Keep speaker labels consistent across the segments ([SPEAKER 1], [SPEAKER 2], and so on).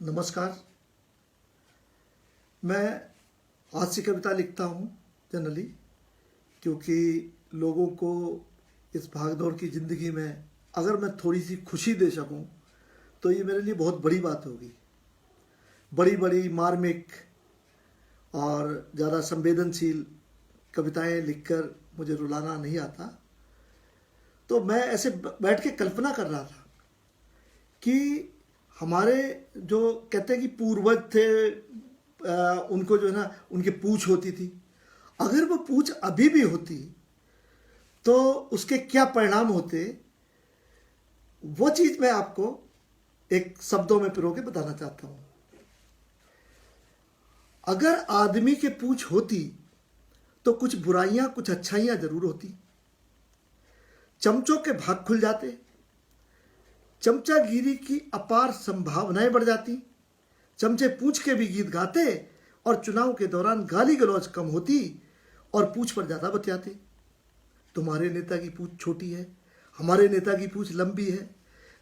[SPEAKER 1] नमस्कार। मैं हास्य कविता लिखता हूँ जनरली, क्योंकि लोगों को इस भागदौड़ की ज़िंदगी में अगर मैं थोड़ी सी खुशी दे सकूँ तो ये मेरे लिए बहुत बड़ी बात होगी। बड़ी बड़ी मार्मिक और ज़्यादा संवेदनशील कविताएं लिखकर मुझे रुलाना नहीं आता। तो मैं ऐसे बैठ के कल्पना कर रहा था कि हमारे जो कहते हैं कि पूर्वज थे, उनको जो है ना उनकी पूँछ होती थी। अगर वो पूँछ अभी भी होती तो उसके क्या परिणाम होते, वो चीज़ मैं आपको एक शब्दों में पिरो के बताना चाहता हूँ। अगर आदमी के पूँछ होती तो कुछ बुराइयां कुछ अच्छाइयां जरूर होती। चमचों के भाग खुल जाते, चमचागिरी की अपार संभावनाएं बढ़ जाती, चमचे पूंछ के भी गीत गाते और चुनाव के दौरान गाली गलौज कम होती और पूंछ पर ज्यादा बतियाते। तुम्हारे नेता की पूंछ छोटी है, हमारे नेता की पूंछ लंबी है,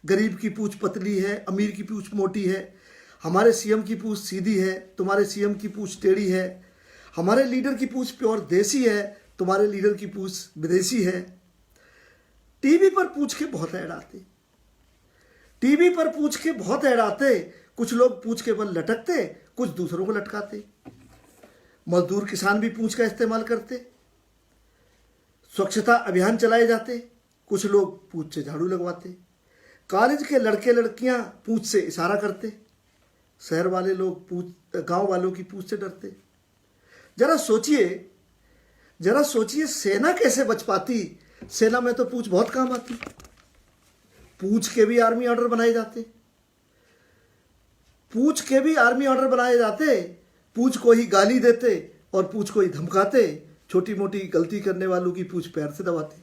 [SPEAKER 1] गरीब की पूंछ पतली है, अमीर की पूंछ मोटी है, हमारे सीएम की पूंछ सीधी है, तुम्हारे सीएम की पूंछ टेढ़ी है, हमारे लीडर की पूंछ प्योर देसी है, तुम्हारे लीडर की पूंछ विदेशी है। टीवी पर पूंछ के बहुत ऐड आते, टीवी पर पूंछ के बहुत ऐड आते। कुछ लोग पूंछ के बल लटकते, कुछ दूसरों को लटकाते। मजदूर किसान भी पूंछ का इस्तेमाल करते। स्वच्छता अभियान चलाए जाते, कुछ लोग पूंछ से झाड़ू लगवाते। कॉलेज के लड़के लड़कियां पूंछ से इशारा करते, शहर वाले लोग पूंछ गांव वालों की पूंछ से डरते। जरा सोचिए सेना कैसे बच पाती। सेना में तो पूंछ बहुत काम आती। पूंछ के भी आर्मी ऑर्डर बनाए जाते, पूंछ के भी आर्मी ऑर्डर बनाए जाते। पूंछ को ही गाली देते और पूंछ को ही धमकाते। छोटी मोटी गलती करने वालों की पूंछ पैर से दबाते,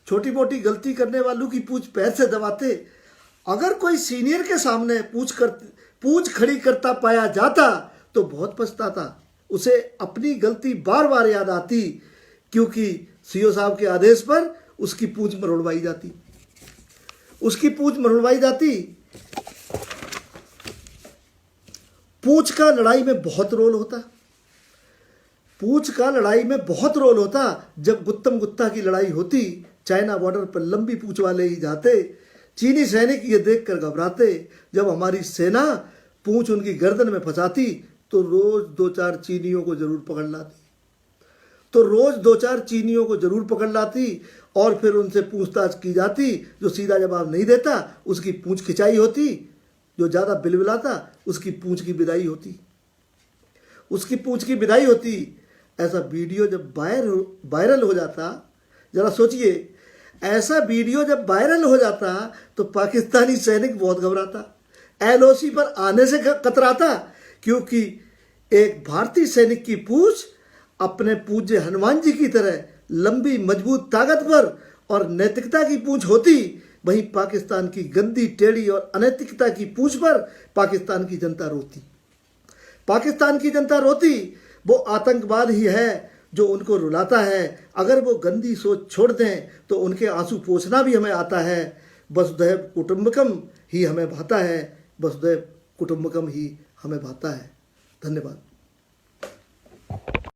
[SPEAKER 1] छोटी मोटी गलती करने वालों की पूंछ पैर से दबाते। अगर कोई सीनियर के सामने पूंछ खड़ी करता पाया जाता तो बहुत पछताता। उसे अपनी गलती बार बार याद आती, क्योंकि सीओ साहब के आदेश पर उसकी पूंछ मरोड़वाई जाती, उसकी पूंछ मरोड़वाई जाती। पूंछ का लड़ाई में बहुत रोल होता, पूंछ का लड़ाई में बहुत रोल होता। जब गुत्तम गुत्ता की लड़ाई होती, चाइना बॉर्डर पर लंबी पूंछ वाले ही जाते। चीनी सैनिक ये देखकर घबराते। जब हमारी सेना पूंछ उनकी गर्दन में फंसाती तो रोज दो चार चीनियों को जरूर पकड़ लाती, तो रोज दो चार चीनियों को जरूर पकड़ लाती और फिर उनसे पूछताछ की जाती। जो सीधा जवाब नहीं देता उसकी पूंछ खिंचाई होती, जो ज़्यादा बिलबिलाता उसकी पूंछ की विदाई होती, उसकी पूंछ की विदाई होती। ऐसा वीडियो जब वायरल हो जाता, जरा सोचिए, ऐसा वीडियो जब वायरल हो जाता तो पाकिस्तानी सैनिक बहुत घबराता, एलओसी पर आने से कतराता, क्योंकि एक भारतीय सैनिक की पूंछ अपने पूज्य हनुमान जी की तरह लंबी मजबूत ताकतवर और नैतिकता की पूंछ होती। वहीं पाकिस्तान की गंदी टेढ़ी और अनैतिकता की पूंछ पर पाकिस्तान की जनता रोती, पाकिस्तान की जनता रोती। वो आतंकवाद ही है जो उनको रुलाता है। अगर वो गंदी सोच छोड़ दें तो उनके आंसू पोंछना भी हमें आता है। वसुधैव कुटुंबकम ही हमें भाता है, वसुधैव कुटुंबकम ही हमें भाता है। धन्यवाद।